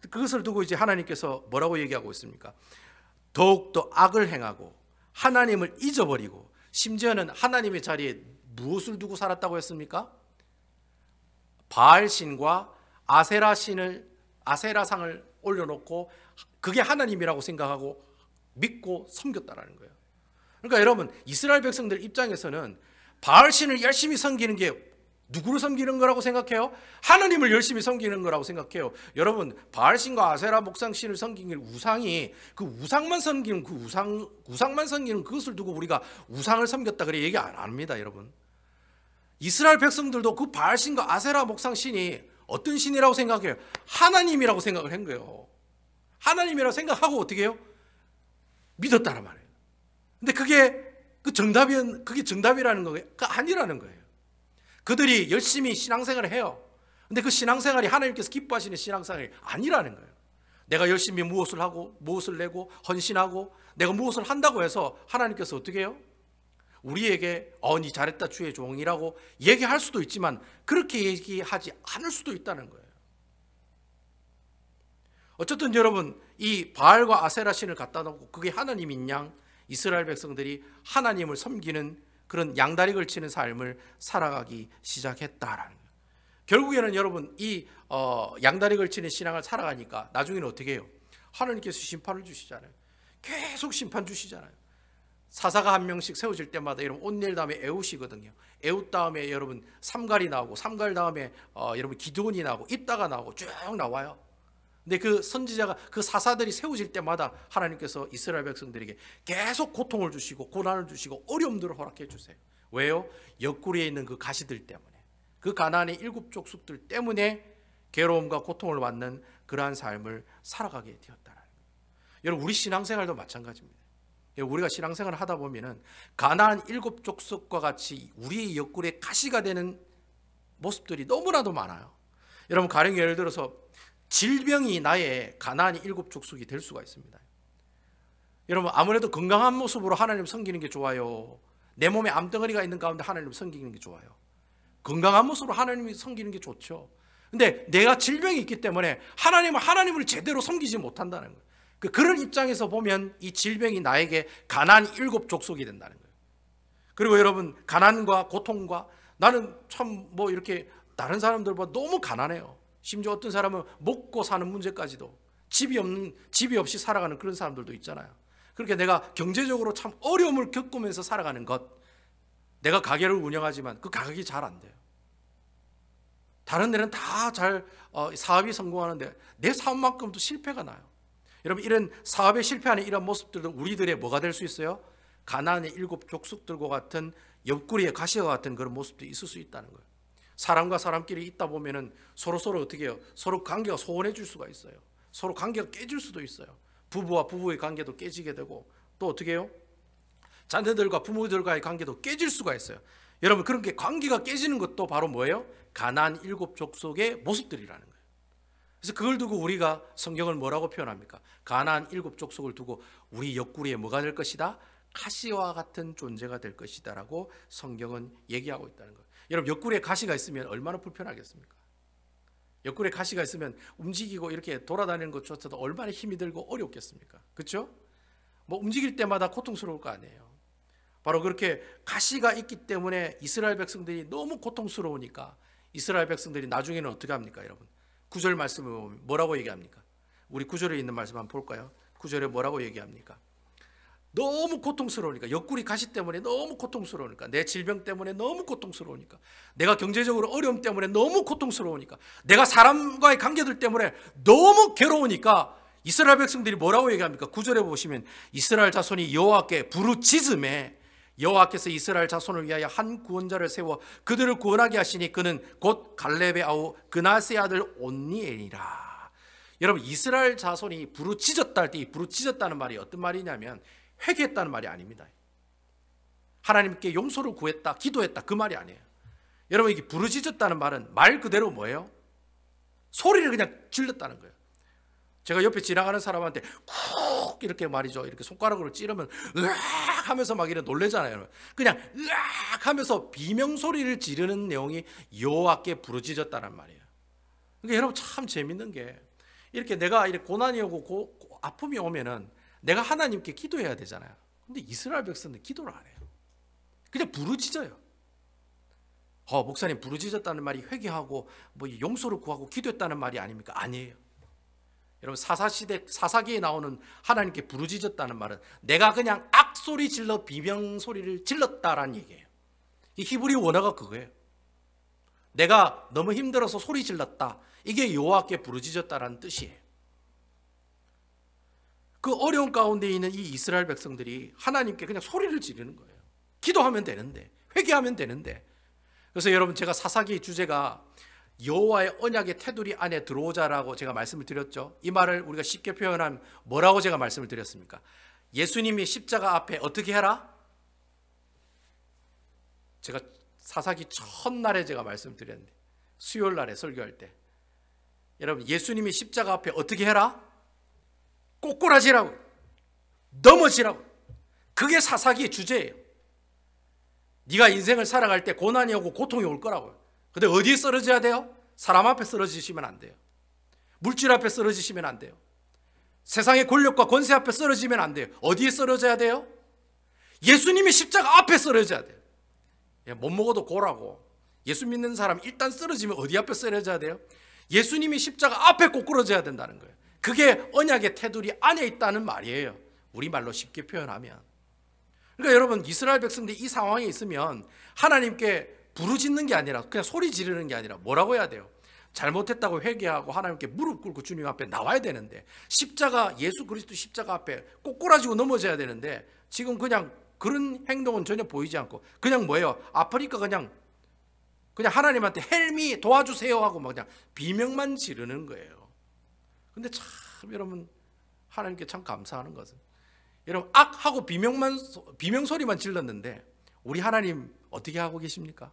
그것을 두고 이제 하나님께서 뭐라고 얘기하고 있습니까? 더욱더 악을 행하고 하나님을 잊어버리고, 심지어는 하나님의 자리에 무엇을 두고 살았다고 했습니까? 바알신과 아세라상을 올려놓고 그게 하나님이라고 생각하고 믿고 섬겼다라는 거예요. 그러니까 여러분, 이스라엘 백성들 입장에서는 바알신을 열심히 섬기는 게 누구를 섬기는 거라고 생각해요? 하나님을 열심히 섬기는 거라고 생각해요. 여러분, 바알신과 아세라 목상신을 섬기는 우상이, 그 우상만 섬기는 우상만 섬기는 그것을 두고 우리가 우상을 섬겼다 그래 얘기 안 합니다, 여러분. 이스라엘 백성들도 그 바알신과 아세라 목상신이 어떤 신이라고 생각해요? 하나님이라고 생각을 한 거예요. 하나님이라고 생각하고 어떻게 해요? 믿었다란 말이에요. 근데 그게 정답이라는 거가 아니라는 거예요. 그들이 열심히 신앙생활을 해요. 근데 그 신앙생활이 하나님께서 기뻐하시는 신앙생활이 아니라는 거예요. 내가 열심히 무엇을 하고 무엇을 내고 헌신하고 내가 무엇을 한다고 해서 하나님께서 어떻게 해요? 우리에게 니 잘했다 주의 종이라고 얘기할 수도 있지만 그렇게 얘기하지 않을 수도 있다는 거예요. 어쨌든 여러분, 이 바알과 아세라 신을 갖다 놓고 그게 하나님인 양 이스라엘 백성들이 하나님을 섬기는 그런 양다리 걸치는 삶을 살아가기 시작했다라는 거예요. 결국에는 여러분, 이 양다리 걸치는 신앙을 살아가니까 나중에는 어떻게 해요? 하나님께서 심판을 주시잖아요. 계속 심판 주시잖아요. 사사가 한 명씩 세워질 때마다 여러분 온넬 다음에 에웃이거든요. 에웃 다음에 여러분 삼갈이 나오고, 삼갈 다음에 여러분 기드온이 나오고, 입다가 나오고 쭉 나와요. 근데 그 선지자가, 그 사사들이 세워질 때마다 하나님께서 이스라엘 백성들에게 계속 고통을 주시고 고난을 주시고 어려움들을 허락해 주세요. 왜요? 옆구리에 있는 그 가시들 때문에, 그 가나안의 7족속들 때문에 괴로움과 고통을 받는 그러한 삶을 살아가게 되었다는 거예요. 여러분, 우리 신앙생활도 마찬가지입니다. 우리가 신앙생활을 하다 보면은 가나안 7족속과 같이 우리의 옆구리에 가시가 되는 모습들이 너무나도 많아요. 여러분, 가령 예를 들어서 질병이 나의 가나안의 7족속이 될 수가 있습니다. 여러분, 아무래도 건강한 모습으로 하나님 섬기는 게 좋아요? 내 몸에 암덩어리가 있는 가운데 하나님 섬기는 게 좋아요? 건강한 모습으로 하나님을 섬기는 게 좋죠. 근데 내가 질병이 있기 때문에 하나님을 제대로 섬기지 못한다는 거예요. 그런 입장에서 보면 이 질병이 나에게 가나안 7족속이 된다는 거예요. 그리고 여러분, 가난과 고통과, 나는 참 뭐 이렇게 다른 사람들보다 너무 가난해요. 심지어 어떤 사람은 먹고 사는 문제까지도, 집이 없이 살아가는 그런 사람들도 있잖아요. 그렇게 내가 경제적으로 참 어려움을 겪으면서 살아가는 것, 내가 가게를 운영하지만 그 가격이 잘 안 돼요. 다른 데는 다 잘 사업이 성공하는데 내 사업만큼도 실패가 나요. 여러분, 이런 사업에 실패하는 이런 모습들도 우리들의 뭐가 될 수 있어요? 가나안의 7족속들과 같은 옆구리에 가시와 같은 그런 모습도 있을 수 있다는 거예요. 사람과 사람끼리 있다 보면은 서로 어떻게 해요? 서로 관계가 소원해질 수가 있어요. 서로 관계가 깨질 수도 있어요. 부부와 부부의 관계도 깨지게 되고, 또 어떻게 해요? 자녀들과 부모들과의 관계도 깨질 수가 있어요. 여러분, 그런 게 관계가 깨지는 것도 바로 뭐예요? 가나안 7족속의 모습들이라는 거예요. 그래서 그걸 두고 우리가 성경을 뭐라고 표현합니까? 가나안 7족속을 두고 우리 옆구리에 뭐가 될 것이다? 가시와 같은 존재가 될 것이다 라고 성경은 얘기하고 있다는 거예요. 여러분 옆구리에 가시가 있으면 얼마나 불편하겠습니까? 옆구리에 가시가 있으면 움직이고 이렇게 돌아다니는 것조차도 얼마나 힘이 들고 어렵겠습니까? 그렇죠? 뭐 움직일 때마다 고통스러울 거 아니에요. 바로 그렇게 가시가 있기 때문에 이스라엘 백성들이 너무 고통스러우니까 이스라엘 백성들이 나중에는 어떻게 합니까, 여러분? 9절 말씀을 보면 뭐라고 얘기합니까? 우리 9절에 있는 말씀 한번 볼까요? 9절에 뭐라고 얘기합니까? 너무 고통스러우니까, 옆구리 가시 때문에 너무 고통스러우니까, 내 질병 때문에 너무 고통스러우니까, 내가 경제적으로 어려움 때문에 너무 고통스러우니까, 내가 사람과의 관계들 때문에 너무 괴로우니까 이스라엘 백성들이 뭐라고 얘기합니까? 9절에 보시면 이스라엘 자손이 여호와께 부르짖음에 여호와께서 이스라엘 자손을 위하여 한 구원자를 세워 그들을 구원하게 하시니 그는 곧 갈렙의 아우 그나스의 아들 온니엘이라. 여러분, 이스라엘 자손이 부르짖었다 할 때 이 부르짖었다는 말이 어떤 말이냐면 회개했다는 말이 아닙니다. 하나님께 용서를 구했다, 기도했다, 그 말이 아니에요. 여러분, 이게 부르짖었다는 말은 말 그대로 뭐예요? 소리를 그냥 질렀다는 거예요. 제가 옆에 지나가는 사람한테 쿡 이렇게 말이죠, 이렇게 손가락으로 찌르면 으악 하면서 막 이렇게 놀래잖아요. 그냥 으악 하면서 비명 소리를 지르는 내용이 여호와께 부르짖었다는 말이에요. 그러니까 여러분, 참 재밌는 게 이렇게 내가 이렇게 고난이 오고 아픔이 오면은 내가 하나님께 기도해야 되잖아요. 근데 이스라엘 백성은 기도를 안 해요. 그냥 부르짖어요. 목사님, 부르짖었다는 말이 회개하고 뭐 용서를 구하고 기도했다는 말이 아닙니까? 아니에요. 여러분, 사사시대 사사기에 나오는 하나님께 부르짖었다는 말은 내가 그냥 악소리 질러 비명 소리를 질렀다라는 얘기예요. 이 히브리 원어가 그거예요. 내가 너무 힘들어서 소리 질렀다, 이게 여호와께 부르짖었다라는 뜻이에요. 그 어려운 가운데 있는 이 이스라엘 백성들이 하나님께 그냥 소리를 지르는 거예요. 기도하면 되는데, 회개하면 되는데. 그래서 여러분, 제가 사사기 주제가 여호와의 언약의 테두리 안에 들어오자라고 제가 말씀을 드렸죠. 이 말을 우리가 쉽게 표현하면 뭐라고 제가 말씀을 드렸습니까? 예수님이 십자가 앞에 어떻게 해라? 제가 사사기 첫날에 제가 말씀을 드렸는데, 수요일 날에 설교할 때, 여러분, 예수님이 십자가 앞에 어떻게 해라? 꼬꾸라지라고, 넘어지라고. 그게 사사기의 주제예요. 네가 인생을 살아갈 때 고난이 오고 고통이 올 거라고요. 근데 어디에 쓰러져야 돼요? 사람 앞에 쓰러지시면 안 돼요. 물질 앞에 쓰러지시면 안 돼요. 세상의 권력과 권세 앞에 쓰러지면 안 돼요. 어디에 쓰러져야 돼요? 예수님이 십자가 앞에 쓰러져야 돼요. 못 먹어도 고라고. 예수 믿는 사람 일단 쓰러지면 어디 앞에 쓰러져야 돼요? 예수님이 십자가 앞에 꼬꾸러져야 된다는 거예요. 그게 언약의 테두리 안에 있다는 말이에요. 우리말로 쉽게 표현하면. 그러니까 여러분, 이스라엘 백성들이 이 상황에 있으면 하나님께 부르짖는 게 아니라, 그냥 소리 지르는 게 아니라 뭐라고 해야 돼요? 잘못했다고 회개하고 하나님께 무릎 꿇고 주님 앞에 나와야 되는데, 십자가, 예수 그리스도 십자가 앞에 꼬꾸라지고 넘어져야 되는데, 지금 그냥 그런 행동은 전혀 보이지 않고 그냥 뭐예요? 아프니까 그냥 하나님한테 헬미 도와주세요 하고 막 그냥 비명만 지르는 거예요. 근데 참 여러분, 하나님께 참 감사하는 것은, 여러분, 악하고 비명 소리만 질렀는데 우리 하나님 어떻게 하고 계십니까?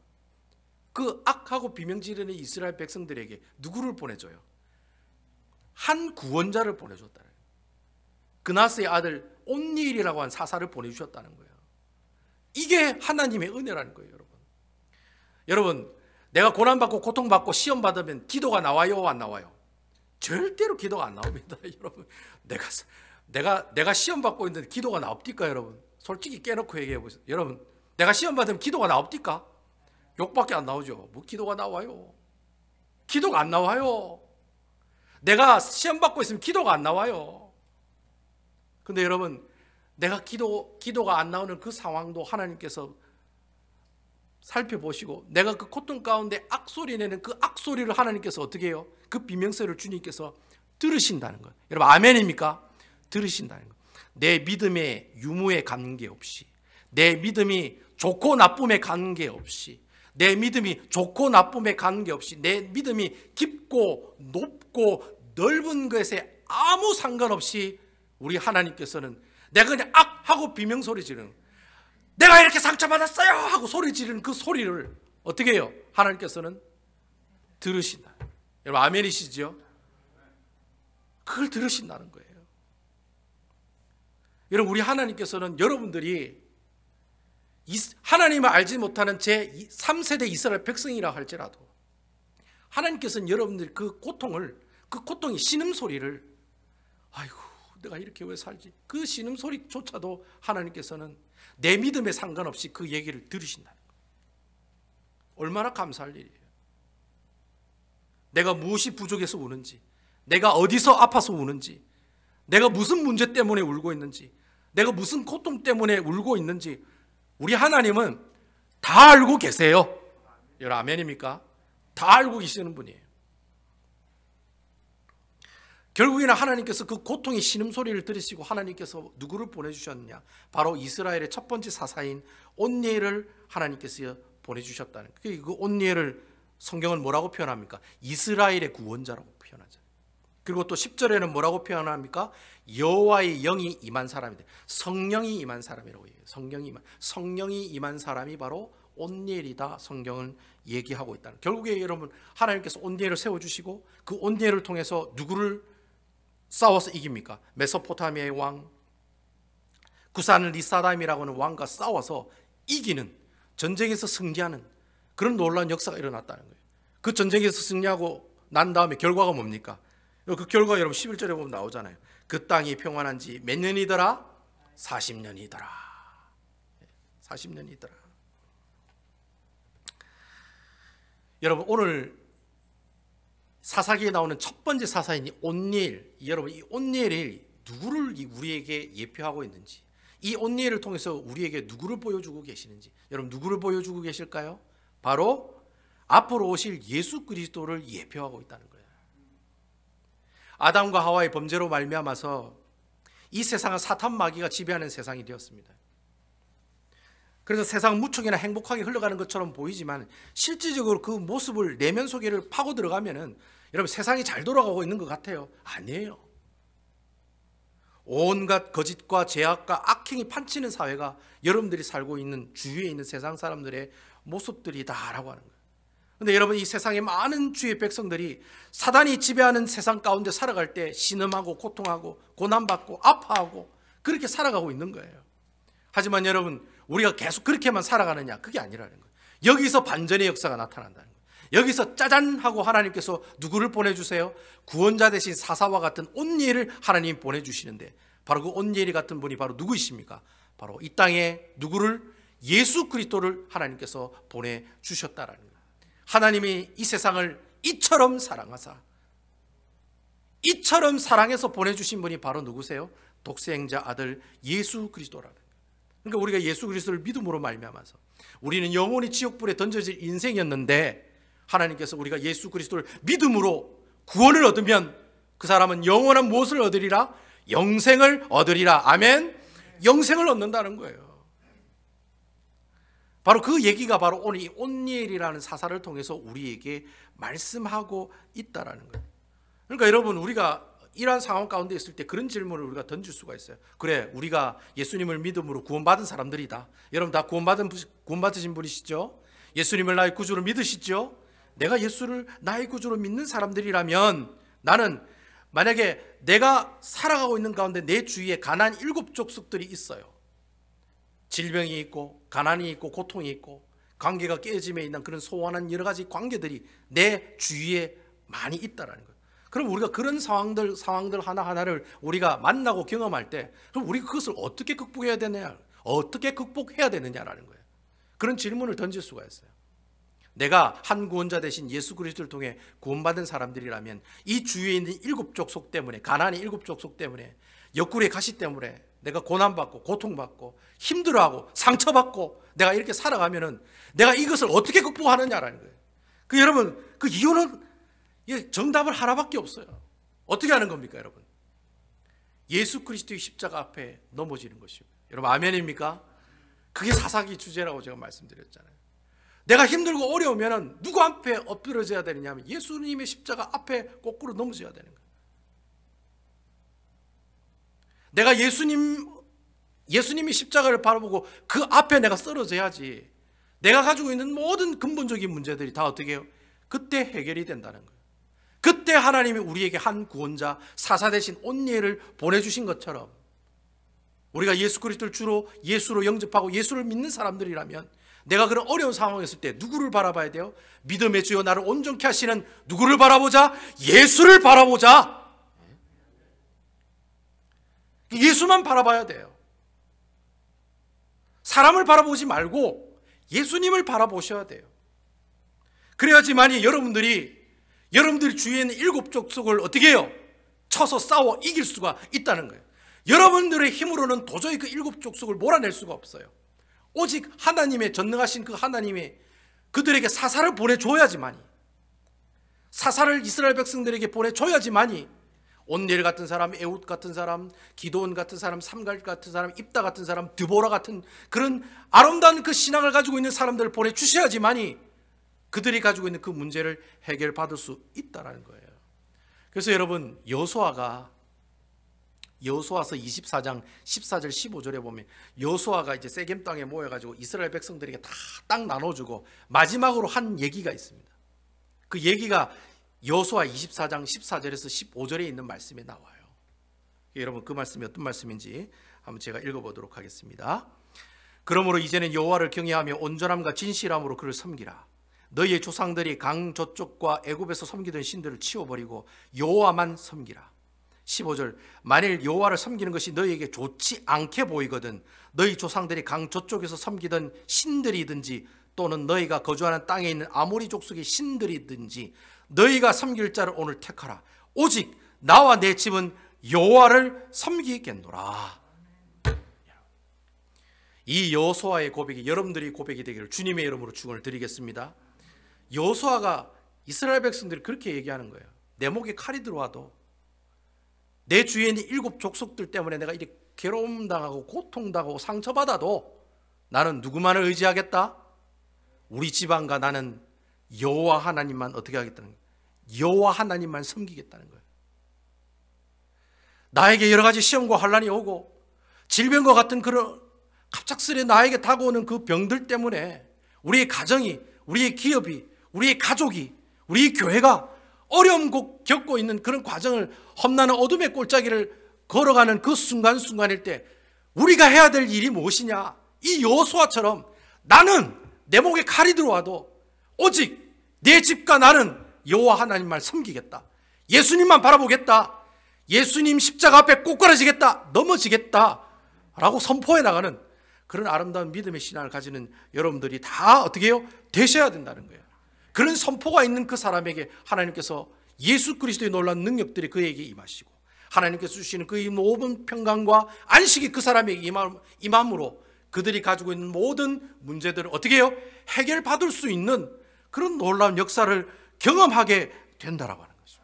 그 악하고 비명 지르는 이스라엘 백성들에게 누구를 보내줘요? 한 구원자를 보내줬다는 거예요. 그나스의 아들 온니엘이라고 한 사사를 보내주셨다는 거예요. 이게 하나님의 은혜라는 거예요, 여러분. 여러분, 내가 고난받고 고통받고 시험받으면 기도가 나와요, 안 나와요? 절대로 기도가 안 나옵니다. 여러분, 내가 시험받고 있는데 기도가 나옵니까? 여러분, 솔직히 깨놓고 얘기해 보세요. 여러분, 내가 시험받으면 기도가 나옵니까? 욕밖에 안 나오죠. 뭐 기도가 나와요? 기도가 안 나와요. 내가 시험받고 있으면 기도가 안 나와요. 근데 여러분, 내가 기도가 안 나오는 그 상황도 하나님께서 살펴보시고, 내가 그 고통 가운데 악소리 내는 그 악소리를 하나님께서 어떻게 해요? 그 비명소리를 주님께서 들으신다는 거예요. 여러분, 아멘입니까? 들으신다는 거예요. 내 믿음의 유무에 관계없이, 내 믿음이 좋고 나쁨에 관계없이, 내 믿음이 좋고 나쁨에 관계없이, 내 믿음이 깊고 높고 넓은 것에 아무 상관없이 우리 하나님께서는 내가 그냥 악하고 비명소리 지르는, 내가 이렇게 상처받았어요 하고 소리 지르는 그 소리를 어떻게 해요? 하나님께서는 들으신다. 여러분, 아멘이시죠? 그걸 들으신다는 거예요. 여러분, 우리 하나님께서는 여러분들이 하나님을 알지 못하는 제3세대 이스라엘 백성이라 할지라도 하나님께서는 여러분들 그 고통의 신음소리를, 아이고 내가 이렇게 왜 살지, 그 신음소리조차도 하나님께서는 내 믿음에 상관없이 그 얘기를 들으신다는 거예요. 얼마나 감사할 일이에요. 내가 무엇이 부족해서 우는지, 내가 어디서 아파서 우는지, 내가 무슨 문제 때문에 울고 있는지, 내가 무슨 고통 때문에 울고 있는지 우리 하나님은 다 알고 계세요. 여러분 아멘입니까? 다 알고 계시는 분이에요. 결국에는 하나님께서 그 고통의 신음소리를 들으시고 하나님께서 누구를 보내주셨느냐, 바로 이스라엘의 첫 번째 사사인 온니엘을 하나님께서 보내주셨다는 거예요. 그 온니엘을 성경은 뭐라고 표현합니까? 이스라엘의 구원자라고 표현하잖아요. 그리고 또 10절에는 뭐라고 표현합니까? 여호와의 영이 임한 사람이다. 성령이 임한 사람이라고 얘기해요. 성령이 임한 사람이 바로 온니엘이다. 성경은 얘기하고 있다는. 결국에 여러분 하나님께서 온니엘을 세워주시고 그 온니엘을 통해서 누구를 싸워서 이깁니까? 메소포타미아의 왕 구산 리사람이라고 하는 왕과 싸워서 이기는, 전쟁에서 승리하는 그런 놀라운 역사가 일어났다는 거예요. 그 전쟁에서 승리하고 난 다음에 결과가 뭡니까? 그 결과 여러분 11절에 보면 나오잖아요. 그 땅이 평안한 지 몇 년이더라? 40년이더라. 40년이더라. 여러분 오늘 사사기에 나오는 첫 번째 사사인 이 온니엘, 여러분 이 온니엘이 누구를 우리에게 예표하고 있는지, 이 온니엘을 통해서 우리에게 누구를 보여주고 계시는지, 여러분 누구를 보여주고 계실까요? 바로 앞으로 오실 예수 그리스도를 예표하고 있다는 거예요. 아담과 하와의 범죄로 말미암아서 이 세상은 사탄 마귀가 지배하는 세상이 되었습니다. 그래서 세상 무척이나 행복하게 흘러가는 것처럼 보이지만 실질적으로 그 모습을 내면 속에를 파고 들어가면은 여러분 세상이 잘 돌아가고 있는 것 같아요? 아니에요. 온갖 거짓과 죄악과 악행이 판치는 사회가 여러분들이 살고 있는 주위에 있는 세상 사람들의 모습들이다라고 하는 거예요. 그런데 여러분 이 세상의 많은 주의 백성들이 사단이 지배하는 세상 가운데 살아갈 때 신음하고 고통하고 고난받고 아파하고 그렇게 살아가고 있는 거예요. 하지만 여러분 우리가 계속 그렇게만 살아가느냐, 그게 아니라는 거예요. 여기서 반전의 역사가 나타난다는 거예요. 여기서 짜잔 하고 하나님께서 누구를 보내주세요? 구원자 대신 사사와 같은 온니엘을 하나님 보내주시는데, 바로 그 온니엘 같은 분이 바로 누구이십니까? 바로 이 땅에 누구를? 예수 그리스도를 하나님께서 보내주셨다라는 거예요. 하나님이 이 세상을 이처럼 사랑하사, 이처럼 사랑해서 보내주신 분이 바로 누구세요? 독생자 아들 예수 그리스도라는 거예요. 그러니까 우리가 예수 그리스도를 믿음으로 말미암아서 우리는 영원히 지옥불에 던져질 인생이었는데, 하나님께서 우리가 예수 그리스도를 믿음으로 구원을 얻으면 그 사람은 영원한 무엇을 얻으리라? 영생을 얻으리라. 아멘. 영생을 얻는다는 거예요. 바로 그 얘기가 바로 오늘 이 온니엘이라는 사사를 통해서 우리에게 말씀하고 있다라는 거예요. 그러니까 여러분 우리가 이러한 상황 가운데 있을 때 그런 질문을 우리가 던질 수가 있어요. 그래, 우리가 예수님을 믿음으로 구원받은 사람들이다. 여러분 다 구원받으신 분이시죠? 예수님을 나의 구주로 믿으시죠? 내가 예수를 나의 구주로 믿는 사람들이라면 나는, 만약에 내가 살아가고 있는 가운데 내 주위에 가난 7족속들이 있어요. 질병이 있고 가난이 있고 고통이 있고 관계가 깨짐에 있는 그런 소원한 여러 가지 관계들이 내 주위에 많이 있다라는 거예요. 그럼 우리가 그런 상황들 하나하나를 우리가 만나고 경험할 때, 그럼 우리가 그것을 어떻게 극복해야 되느냐, 어떻게 극복해야 되느냐라는 거예요. 그런 질문을 던질 수가 있어요. 내가 한 구원자 대신 예수 그리스도를 통해 구원받은 사람들이라면 이 주위에 있는 7족속 때문에, 가난의 7족속 때문에, 옆구리의 가시 때문에 내가 고난받고 고통받고 힘들어하고 상처받고 내가 이렇게 살아가면은 내가 이것을 어떻게 극복하느냐라는 거예요. 그 여러분 그 이유는 정답은 하나밖에 없어요. 어떻게 하는 겁니까 여러분? 예수 그리스도의 십자가 앞에 넘어지는 것입니다. 여러분 아멘입니까? 그게 사사기 주제라고 제가 말씀드렸잖아요. 내가 힘들고 어려우면 누구 앞에 엎드려져야 되느냐 하면 예수님의 십자가 앞에 거꾸로 넘어져야 되는 거예요. 내가 예수님이 십자가를 바라보고 그 앞에 내가 쓰러져야지 내가 가지고 있는 모든 근본적인 문제들이 다 어떻게 해요? 그때 해결이 된다는 거예요. 그때 하나님이 우리에게 한 구원자 사사 대신 온니엘을 보내주신 것처럼 우리가 예수 그리스도를 주로 예수로 영접하고 예수를 믿는 사람들이라면 내가 그런 어려운 상황에 있을 때 누구를 바라봐야 돼요? 믿음의 주여 나를 온전케 하시는 누구를 바라보자? 예수를 바라보자. 예수만 바라봐야 돼요. 사람을 바라보지 말고 예수님을 바라보셔야 돼요. 그래야지만이 여러분들이 주위에 있는 일곱 족속을 어떻게 해요? 쳐서 싸워 이길 수가 있다는 거예요. 여러분들의 힘으로는 도저히 그 일곱 족속을 몰아낼 수가 없어요. 오직 하나님의 전능하신 그 하나님이 그들에게 사사를 보내줘야지만이, 사사를 이스라엘 백성들에게 보내줘야지만이 온니엘 같은 사람, 에훗 같은 사람, 기드온 같은 사람, 삼갈 같은 사람, 입다 같은 사람, 드보라 같은 그런 아름다운 그 신앙을 가지고 있는 사람들을 보내주셔야지만이 그들이 가지고 있는 그 문제를 해결받을 수 있다는 거예요. 그래서 여러분, 여호수아서 24장 14절 15절에 보면 여호수아가 이제 세겜 땅에 모여가지고 이스라엘 백성들에게 다 땅 나눠주고 마지막으로 한 얘기가 있습니다. 그 얘기가 여호수아 24장 14절에서 15절에 있는 말씀에 나와요. 여러분, 그 말씀이 어떤 말씀인지 한번 제가 읽어보도록 하겠습니다. 그러므로 이제는 여호와를 경외하며 온전함과 진실함으로 그를 섬기라. 너희의 조상들이 강 저쪽과 애굽에서 섬기던 신들을 치워버리고 여호와만 섬기라. 15절, 만일 여호와를 섬기는 것이 너희에게 좋지 않게 보이거든 너희 조상들이 강 저쪽에서 섬기던 신들이든지 또는 너희가 거주하는 땅에 있는 아모리 족속의 신들이든지 너희가 섬길 자를 오늘 택하라. 오직 나와 내 집은 여호와를 섬기겠노라. 이 여호수아의 고백이 여러분들이 고백이 되기를 주님의 이름으로 축원을 드리겠습니다. 여호수아가 이스라엘 백성들이 그렇게 얘기하는 거예요. 내 목에 칼이 들어와도, 내 주위에 있는 일곱 족속들 때문에 내가 이렇게 괴로움당하고 고통당하고 상처받아도 나는 누구만을 의지하겠다? 우리 집안과 나는 여호와 하나님만 어떻게 하겠다는 거예요? 여호와 하나님만 섬기겠다는 거예요. 나에게 여러 가지 시험과 환난이 오고 질병과 같은 그런 갑작스레 나에게 다가오는 그 병들 때문에 우리의 가정이, 우리의 기업이, 우리의 가족이, 우리의 교회가 어려움 겪고 있는 그런 과정을 험난한 어둠의 골짜기를 걸어가는 그 순간순간일 때 우리가 해야 될 일이 무엇이냐? 이 여호수아처럼 나는 내 목에 칼이 들어와도 오직 내 집과 나는 여호와 하나님만 섬기겠다. 예수님만 바라보겠다. 예수님 십자가 앞에 꼬꾸라지겠다. 넘어지겠다 라고 선포해 나가는 그런 아름다운 믿음의 신앙을 가지는 여러분들이 다 어떻게 해요? 되셔야 된다는 거예요. 그런 선포가 있는 그 사람에게 하나님께서 예수 그리스도의 놀라운 능력들이 그에게 임하시고 하나님께서 주시는 그 모든 평강과 안식이 그 사람에게 임함으로 그들이 가지고 있는 모든 문제들을 어떻게 해요? 해결받을 수 있는 그런 놀라운 역사를 경험하게 된다라고 하는 거죠.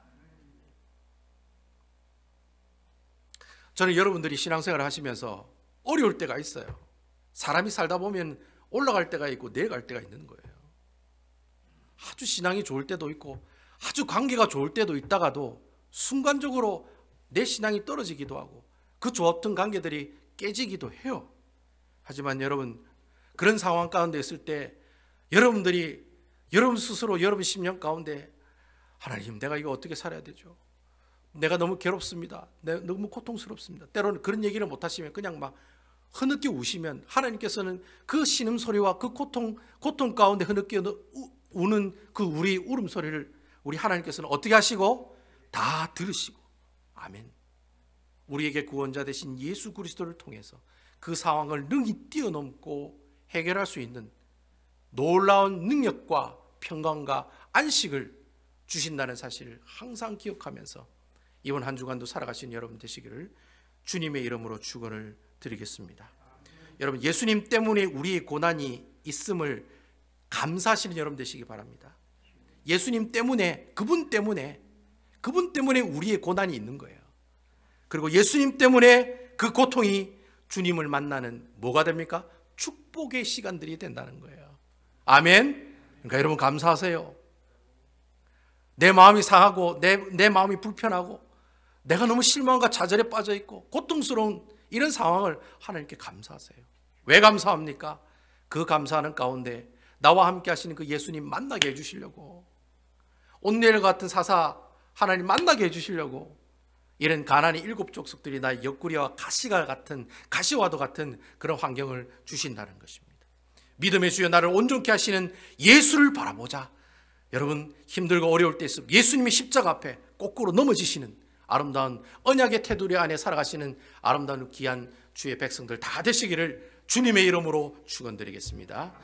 저는 여러분들이 신앙생활을 하시면서 어려울 때가 있어요. 사람이 살다 보면 올라갈 때가 있고 내려갈 때가 있는 거예요. 아주 신앙이 좋을 때도 있고 아주 관계가 좋을 때도 있다가도 순간적으로 내 신앙이 떨어지기도 하고 그 좋았던 관계들이 깨지기도 해요. 하지만 여러분, 그런 상황 가운데 있을 때 여러분들이 여러분 스스로 여러분 심령 가운데 하나님, 내가 이거 어떻게 살아야 되죠? 내가 너무 괴롭습니다. 내가 너무 고통스럽습니다. 때로는 그런 얘기를 못 하시면 그냥 막 흐느껴 우시면 하나님께서는 그 신음소리와 그 고통 가운데 흐느껴 우는 그 우리 울음소리를 우리 하나님께서는 어떻게 하시고 다 들으시고, 아멘, 우리에게 구원자 되신 예수 그리스도를 통해서 그 상황을 능히 뛰어넘고 해결할 수 있는 놀라운 능력과 평강과 안식을 주신다는 사실을 항상 기억하면서 이번 한 주간도 살아가신 여러분 되시기를 주님의 이름으로 축원을 드리겠습니다. 여러분, 예수님 때문에 우리의 고난이 있음을 감사하시는 여러분 되시기 바랍니다. 예수님 때문에, 그분 때문에 우리의 고난이 있는 거예요. 그리고 예수님 때문에 그 고통이 주님을 만나는 뭐가 됩니까? 축복의 시간들이 된다는 거예요. 아멘. 그러니까 여러분 감사하세요. 내 마음이 상하고 내 마음이 불편하고 내가 너무 실망과 좌절에 빠져 있고 고통스러운 이런 상황을 하나님께 감사하세요. 왜 감사합니까? 그 감사하는 가운데 나와 함께 하시는 그 예수님 만나게 해주시려고, 온니엘 같은 사사 하나님 만나게 해주시려고 이런 가나안의 7 족속들이 나의 옆구리와 가시와도 같은 그런 환경을 주신다는 것입니다. 믿음의 주여 나를 온전케 하시는 예수를 바라보자. 여러분, 힘들고 어려울 때 있으면 예수님의 십자가 앞에 거꾸로 넘어지시는 아름다운 언약의 테두리 안에 살아가시는 아름다운 귀한 주의 백성들 다 되시기를 주님의 이름으로 축원드리겠습니다.